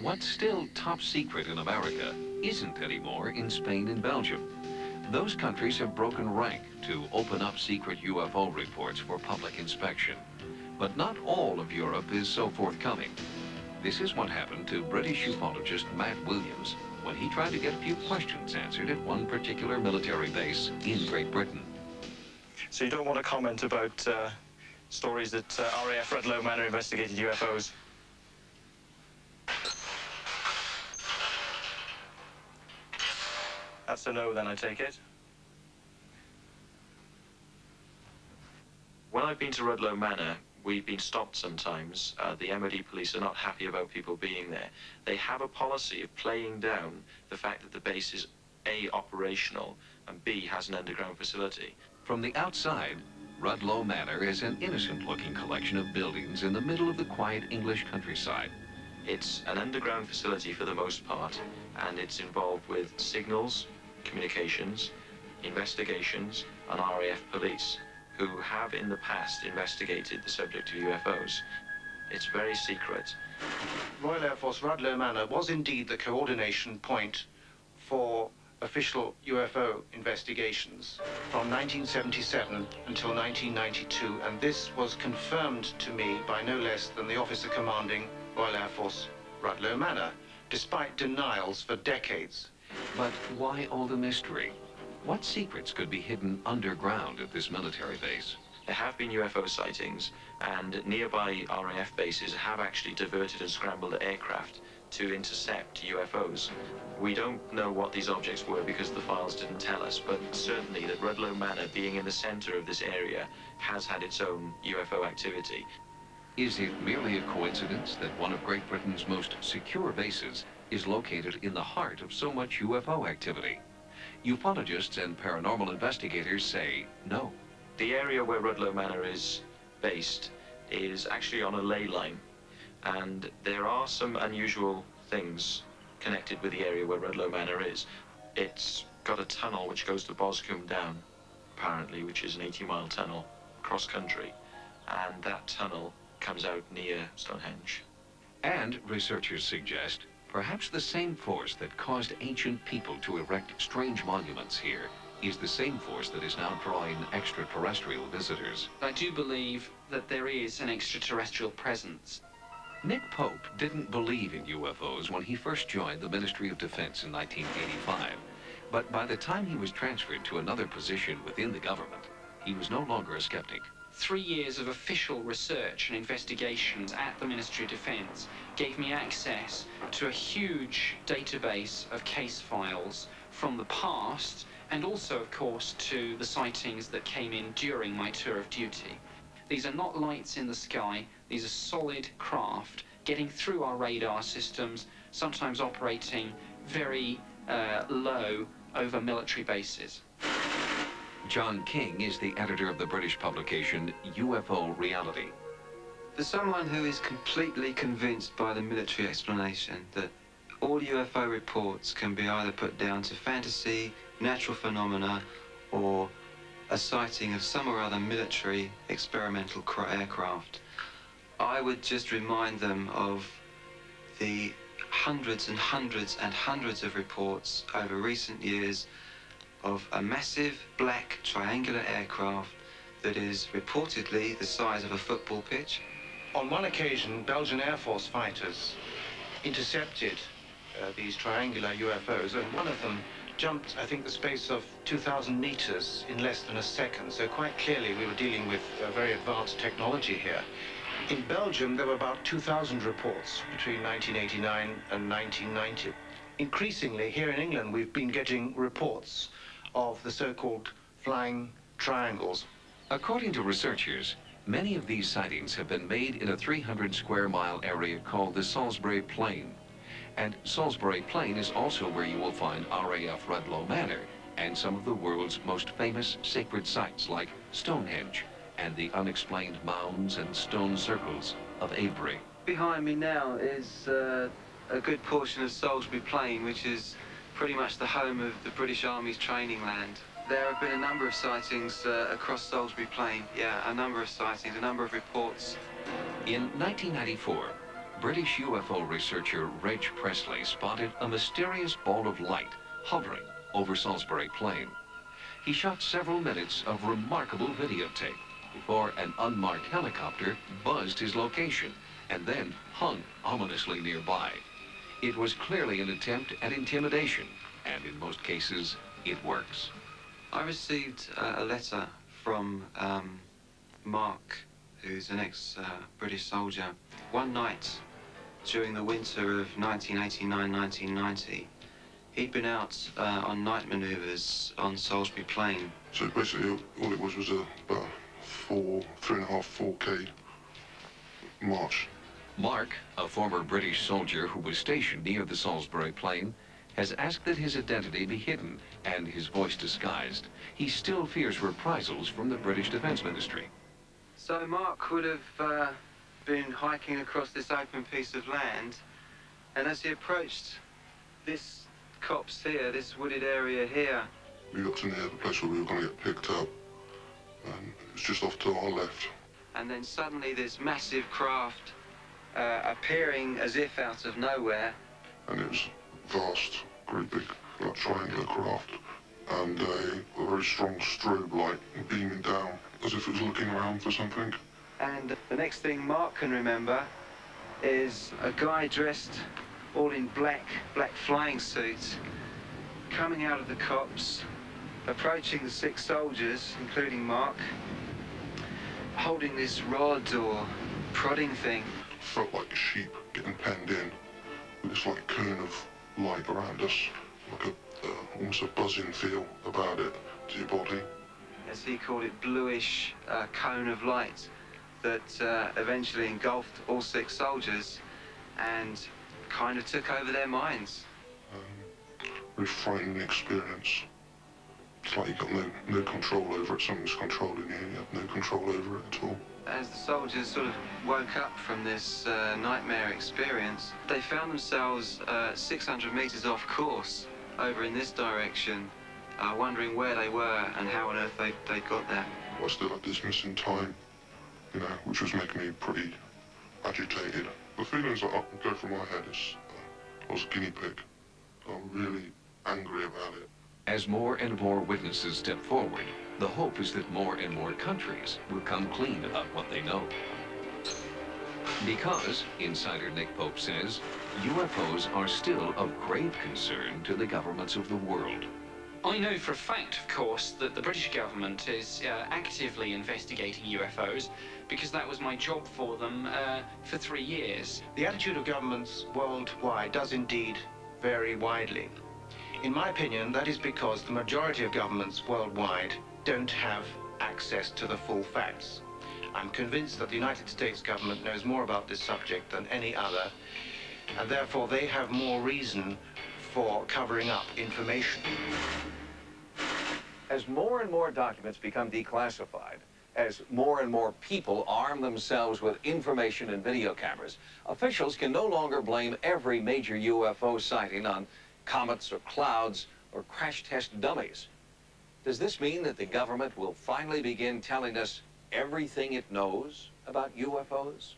What's still top secret in America isn't anymore in Spain and Belgium. Those countries have broken rank to open up secret UFO reports for public inspection. But not all of Europe is so forthcoming. This is what happened to British ufologist Matt Williams when he tried to get a few questions answered at one particular military base in Great Britain. So you don't want to comment about stories that RAF Rudloe Manor investigated UFOs? That's a no, then, I take it. When I've been to Rudloe Manor, we've been stopped sometimes. The MOD police are not happy about people being there. They have a policy of playing down the fact that the base is A, operational, and B, has an underground facility. From the outside, Rudloe Manor is an innocent-looking collection of buildings in the middle of the quiet English countryside. It's an underground facility for the most part, and it's involved with signals, communications, investigations, and RAF police, who have in the past investigated the subject of UFOs. It's very secret. Royal Air Force Rudloe Manor was indeed the coordination point for official UFO investigations from 1977 until 1992, and this was confirmed to me by no less than the officer commanding Royal Air Force Rudloe Manor, despite denials for decades. But why all the mystery? What secrets could be hidden underground at this military base? There have been UFO sightings, and nearby RAF bases have actually diverted and scrambled aircraft to intercept UFOs. We don't know what these objects were because the files didn't tell us, but certainly that Rudloe Manor, being in the center of this area, has had its own UFO activity. Is it merely a coincidence that one of Great Britain's most secure bases is located in the heart of so much UFO activity? Ufologists and paranormal investigators say no. The area where Rudloe Manor is based is actually on a ley line, and there are some unusual things connected with the area where Rudloe Manor is. It's got a tunnel which goes to Boscombe Down, apparently, which is an 80-mile tunnel cross-country, and that tunnel comes out near Stonehenge. And researchers suggest perhaps the same force that caused ancient people to erect strange monuments here is the same force that is now drawing extraterrestrial visitors. I do believe that there is an extraterrestrial presence. Nick Pope didn't believe in UFOs when he first joined the Ministry of Defense in 1985. But by the time he was transferred to another position within the government, he was no longer a skeptic. 3 years of official research and investigations at the Ministry of Defence gave me access to a huge database of case files from the past, and also, of course, to the sightings that came in during my tour of duty. These are not lights in the sky, these are solid craft getting through our radar systems, sometimes operating very low over military bases. Jon King is the editor of the British publication UFO Reality. For someone who is completely convinced by the military explanation that all UFO reports can be either put down to fantasy, natural phenomena, or a sighting of some or other military experimental aircraft, I would just remind them of the hundreds and hundreds and hundreds of reports over recent years of a massive black triangular aircraft that is reportedly the size of a football pitch. On one occasion, Belgian Air Force fighters intercepted these triangular UFOs, and one of them jumped, I think, the space of 2,000 meters in less than a second. So quite clearly we were dealing with very advanced technology here. In Belgium, there were about 2,000 reports between 1989 and 1990. Increasingly, here in England, we've been getting reports of the so-called flying triangles. According to researchers, many of these sightings have been made in a 300-square-mile area called the Salisbury Plain. And Salisbury Plain is also where you will find RAF Rudloe Manor and some of the world's most famous sacred sites like Stonehenge and the unexplained mounds and stone circles of Avebury. Behind me now is a good portion of Salisbury Plain, which is pretty much the home of the British Army's training land. There have been a number of sightings across Salisbury Plain. Yeah, a number of sightings, a number of reports. In 1994, British UFO researcher Reg Presley spotted a mysterious ball of light hovering over Salisbury Plain. He shot several minutes of remarkable videotape before an unmarked helicopter buzzed his location and then hung ominously nearby. It was clearly an attempt at intimidation, and in most cases, it works. I received a letter from Mark, who's an ex-British soldier. One night during the winter of 1989-1990, he'd been out on night manoeuvres on Salisbury Plain. So basically, all it was about 3.5-4K march. Mark, a former British soldier who was stationed near the Salisbury Plain, has asked that his identity be hidden and his voice disguised. He still fears reprisals from the British Defence Ministry. So Mark would have been hiking across this open piece of land, and as he approached this copse here, this wooded area here, We got to near the place where we were going to get picked up, and it was just off to our left. and then suddenly this massive craft appearing as if out of nowhere. And it was vast, great big, like triangular craft, and a very strong strobe light beaming down as if it was looking around for something. And the next thing Mark can remember is a guy dressed all in black flying suits, coming out of the copse, approaching the 6 soldiers, including Mark, holding this rod or prodding thing. Felt like a sheep getting penned in with this like cone of light around us, like almost a buzzing feel about it to your body. As he called it, bluish cone of light that eventually engulfed all 6 soldiers and kind of took over their minds. Very frightening experience. It's like you've got no control over it. Something's controlling you, and you have no control over it at all. As the soldiers sort of woke up from this nightmare experience, they found themselves 600 meters off course over in this direction, wondering where they were and how on earth they got there. I still had this missing time, you know, which was making me pretty agitated. The feelings that go through my head is I was a guinea pig. I'm really angry about it. As more and more witnesses step forward, the hope is that more and more countries will come clean about what they know. Because, insider Nick Pope says, UFOs are still of grave concern to the governments of the world. I know for a fact, of course, that the British government is actively investigating UFOs because that was my job for them for 3 years. The attitude of governments worldwide does indeed vary widely. In my opinion, that is because the majority of governments worldwide don't have access to the full facts. I'm convinced that the United States government knows more about this subject than any other, and therefore they have more reason for covering up information. As more and more documents become declassified, as more and more people arm themselves with information and video cameras, officials can no longer blame every major UFO sighting on comets or clouds or crash test dummies. Does this mean that the government will finally begin telling us everything it knows about UFOs?